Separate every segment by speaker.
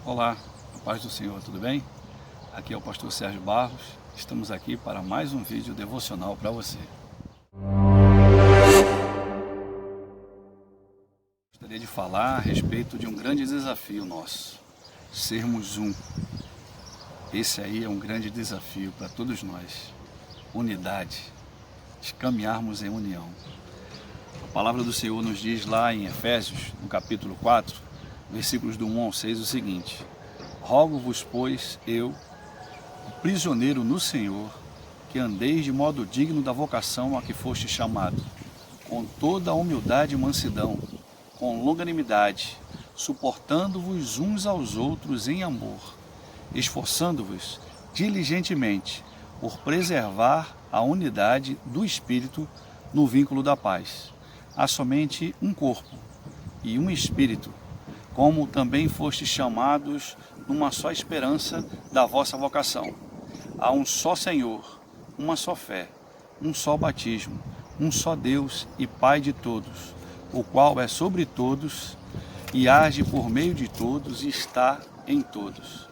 Speaker 1: Olá, a paz do Senhor, tudo bem? Aqui é o pastor Sérgio Barros, estamos aqui para mais um vídeo devocional para você. Gostaria de falar a respeito de um grande desafio nosso, sermos um. Esse aí é um grande desafio para todos nós, unidade, de caminharmos em união. A palavra do Senhor nos diz lá em Efésios, no capítulo 4, versículos do 1 ao 6, o seguinte: rogo-vos, pois, eu, o prisioneiro no Senhor, que andeis de modo digno da vocação a que foste chamado, com toda a humildade e mansidão, com longanimidade, suportando-vos uns aos outros em amor, esforçando-vos diligentemente por preservar a unidade do Espírito no vínculo da paz. Há somente um corpo e um Espírito, como também fostes chamados numa só esperança da vossa vocação. Há um só Senhor, uma só fé, um só batismo, um só Deus e Pai de todos, o qual é sobre todos e age por meio de todos e está em todos.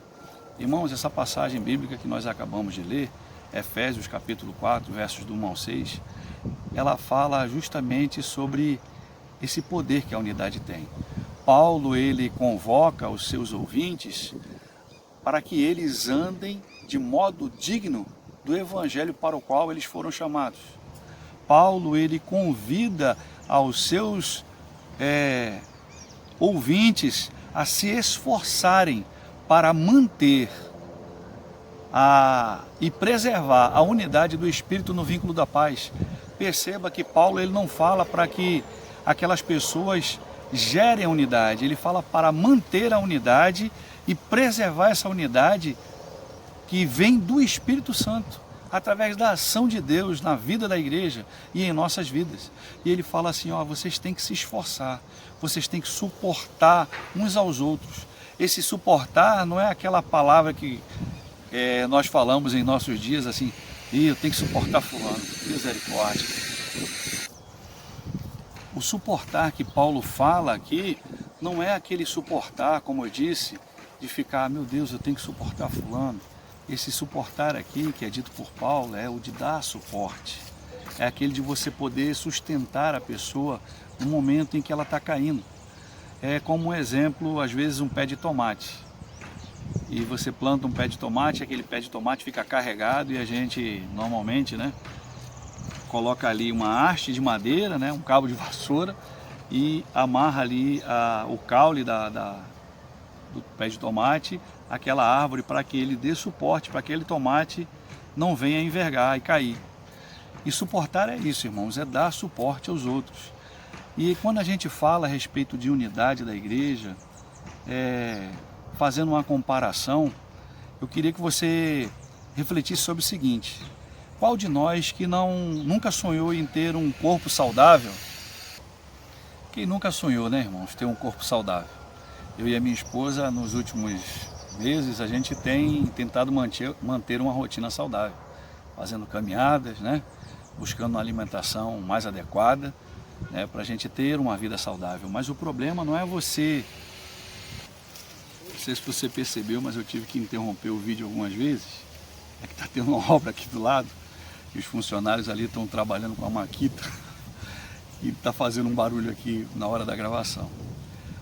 Speaker 1: Irmãos, essa passagem bíblica que nós acabamos de ler, Efésios capítulo 4, versos do 1 ao 6, ela fala justamente sobre esse poder que a unidade tem. Paulo, ele convoca os seus ouvintes para que eles andem de modo digno do evangelho para o qual eles foram chamados. Paulo, ele convida aos seus ouvintes a se esforçarem para manter e preservar a unidade do Espírito no vínculo da paz. Perceba que Paulo, ele não fala para que aquelas pessoas gerem a unidade, ele fala para manter a unidade e preservar essa unidade que vem do Espírito Santo, através da ação de Deus na vida da igreja e em nossas vidas. E ele fala assim, vocês têm que se esforçar, vocês têm que suportar uns aos outros. Esse suportar não é aquela palavra que nós falamos em nossos dias assim, eu tenho que suportar fulano, misericórdia. O suportar que Paulo fala aqui não é aquele suportar, como eu disse, de ficar, meu Deus, eu tenho que suportar fulano. Esse suportar aqui, que é dito por Paulo, é o de dar suporte. É aquele de você poder sustentar a pessoa no momento em que ela está caindo. É como um exemplo, às vezes, um pé de tomate. E você planta um pé de tomate, aquele pé de tomate fica carregado e a gente, normalmente, coloca ali uma haste de madeira, um cabo de vassoura e amarra ali o caule do pé de tomate, aquela árvore, para que ele dê suporte, para que aquele tomate não venha envergar e cair. E suportar é isso, irmãos, é dar suporte aos outros. E quando a gente fala a respeito de unidade da igreja, fazendo uma comparação, eu queria que você refletisse sobre o seguinte: qual de nós que nunca sonhou em ter um corpo saudável? Quem nunca sonhou, irmãos, ter um corpo saudável? Eu e a minha esposa, nos últimos meses, a gente tem tentado manter uma rotina saudável, fazendo caminhadas, buscando uma alimentação mais adequada, para a gente ter uma vida saudável. Mas o problema não é você. Não sei se você percebeu, mas eu tive que interromper o vídeo algumas vezes. É que está tendo uma obra aqui do lado. E os funcionários ali estão trabalhando com a maquita e está fazendo um barulho aqui na hora da gravação.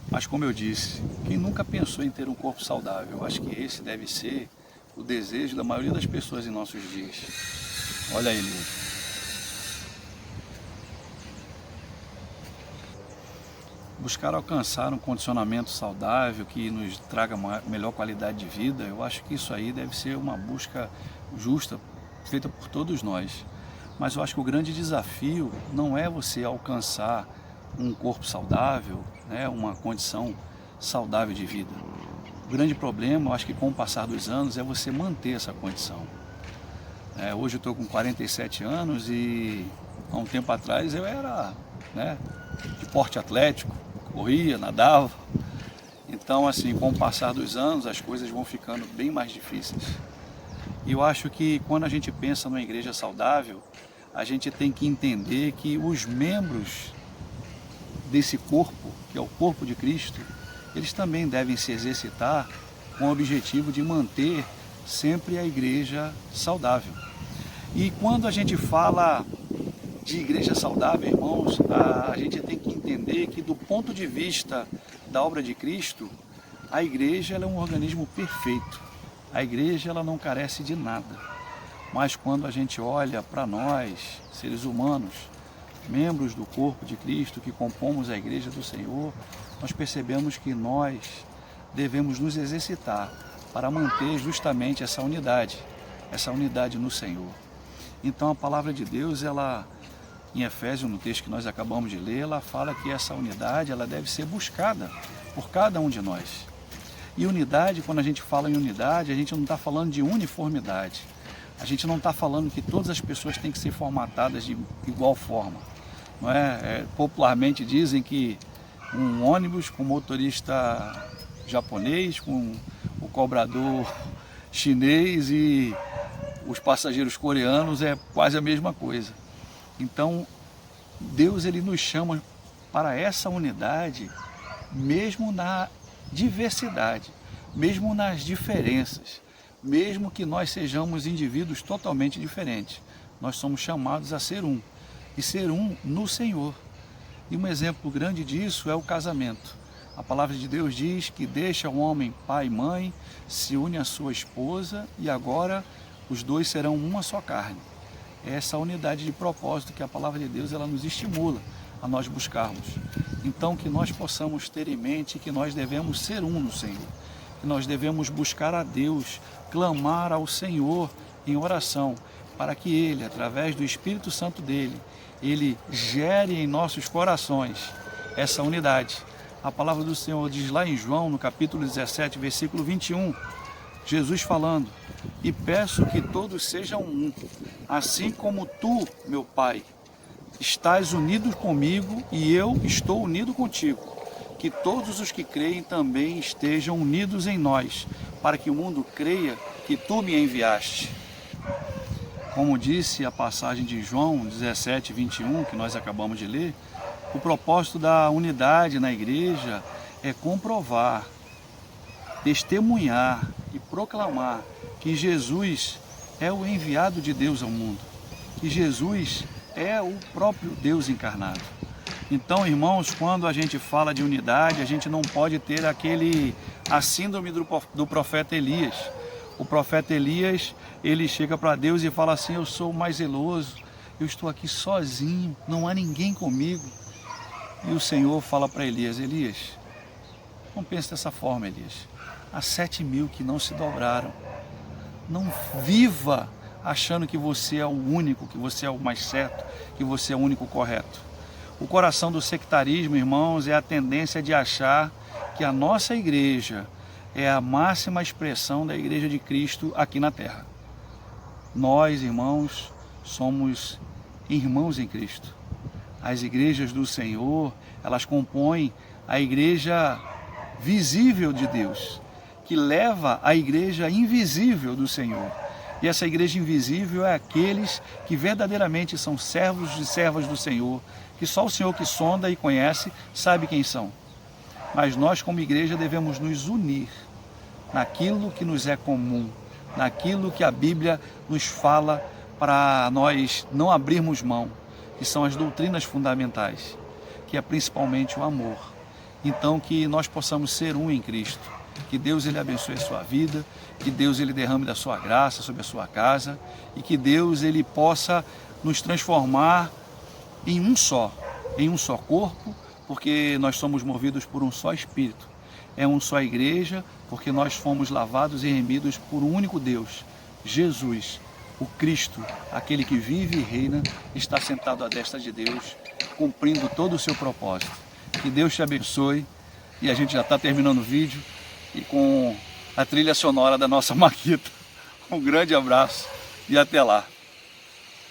Speaker 1: Mas como eu disse, quem nunca pensou em ter um corpo saudável? Eu acho que esse deve ser o desejo da maioria das pessoas em nossos dias. Olha aí, Lívia. Buscar alcançar um condicionamento saudável que nos traga uma melhor qualidade de vida, eu acho que isso aí deve ser uma busca justa, feita por todos nós. Mas eu acho que o grande desafio não é você alcançar um corpo saudável, uma condição saudável de vida. O grande problema, eu acho que com o passar dos anos, é você manter essa condição. Hoje eu estou com 47 anos e há um tempo atrás eu era de porte atlético, corria, nadava. Então, assim, com o passar dos anos, as coisas vão ficando bem mais difíceis. E eu acho que quando a gente pensa numa igreja saudável, a gente tem que entender que os membros desse corpo, que é o corpo de Cristo, eles também devem se exercitar com o objetivo de manter sempre a igreja saudável. E quando a gente fala de igreja saudável, irmãos, a gente tem que entender que, do ponto de vista da obra de Cristo, a igreja ela é um organismo perfeito. A igreja ela não carece de nada. Mas quando a gente olha para nós, seres humanos, membros do corpo de Cristo, que compomos a igreja do Senhor, nós percebemos que nós devemos nos exercitar para manter justamente essa unidade no Senhor. Então a palavra de Deus, ela, em Efésios, no texto que nós acabamos de ler, ela fala que essa unidade ela deve ser buscada por cada um de nós. E unidade, quando a gente fala em unidade, a gente não está falando de uniformidade. A gente não está falando que todas as pessoas têm que ser formatadas de igual forma. Não é? Popularmente dizem que um ônibus com motorista japonês, com o cobrador chinês e os passageiros coreanos é quase a mesma coisa. Então, Deus ele nos chama para essa unidade, mesmo na diversidade, mesmo nas diferenças, mesmo que nós sejamos indivíduos totalmente diferentes. Nós somos chamados a ser um, e ser um no Senhor. E um exemplo grande disso é o casamento. A palavra de Deus diz que deixa o homem pai e mãe, se une à sua esposa e agora os dois serão uma só carne. É essa unidade de propósito que a palavra de Deus ela nos estimula a nós buscarmos. Então que nós possamos ter em mente que nós devemos ser um no Senhor, que nós devemos buscar a Deus, clamar ao Senhor em oração, para que Ele, através do Espírito Santo dEle, Ele gere em nossos corações essa unidade. A palavra do Senhor diz lá em João, no capítulo 17, versículo 21, Jesus falando: e peço que todos sejam um, assim como tu, meu Pai, estás unido comigo e eu estou unido contigo, que todos os que creem também estejam unidos em nós, para que o mundo creia que tu me enviaste. Como disse a passagem de João 17, 21, que nós acabamos de ler, o propósito da unidade na igreja é comprovar, testemunhar e proclamar que Jesus é o enviado de Deus ao mundo, que Jesus é o próprio Deus encarnado. Então, irmãos, quando a gente fala de unidade, a gente não pode ter a síndrome do profeta Elias. O profeta Elias, ele chega para Deus e fala assim: eu sou o mais zeloso, eu estou aqui sozinho, não há ninguém comigo. E o Senhor fala para Elias: Elias, não pense dessa forma, Elias. Há 7.000 que não se dobraram. Não viva achando que você é o único, que você é o mais certo, que você é o único correto. O coração do sectarismo, irmãos, é a tendência de achar que a nossa igreja é a máxima expressão da igreja de Cristo aqui na terra. Nós, irmãos, somos irmãos em Cristo. As igrejas do Senhor, elas compõem a igreja visível de Deus, que leva a igreja invisível do Senhor. E essa igreja invisível é aqueles que verdadeiramente são servos e servas do Senhor, que só o Senhor que sonda e conhece sabe quem são. Mas nós, como igreja, devemos nos unir naquilo que nos é comum, naquilo que a Bíblia nos fala para nós não abrirmos mão, que são as doutrinas fundamentais, que é principalmente o amor. Então, que nós possamos ser um em Cristo. Que Deus ele abençoe a sua vida, que Deus ele derrame da sua graça sobre a sua casa e que Deus ele possa nos transformar em um só corpo, porque nós somos movidos por um só Espírito. É uma só igreja, porque nós fomos lavados e remidos por um único Deus, Jesus, o Cristo, aquele que vive e reina, está sentado à destra de Deus, cumprindo todo o seu propósito. Que Deus te abençoe e a gente já está terminando o vídeo e com a trilha sonora da nossa Maquita. Um grande abraço e até lá.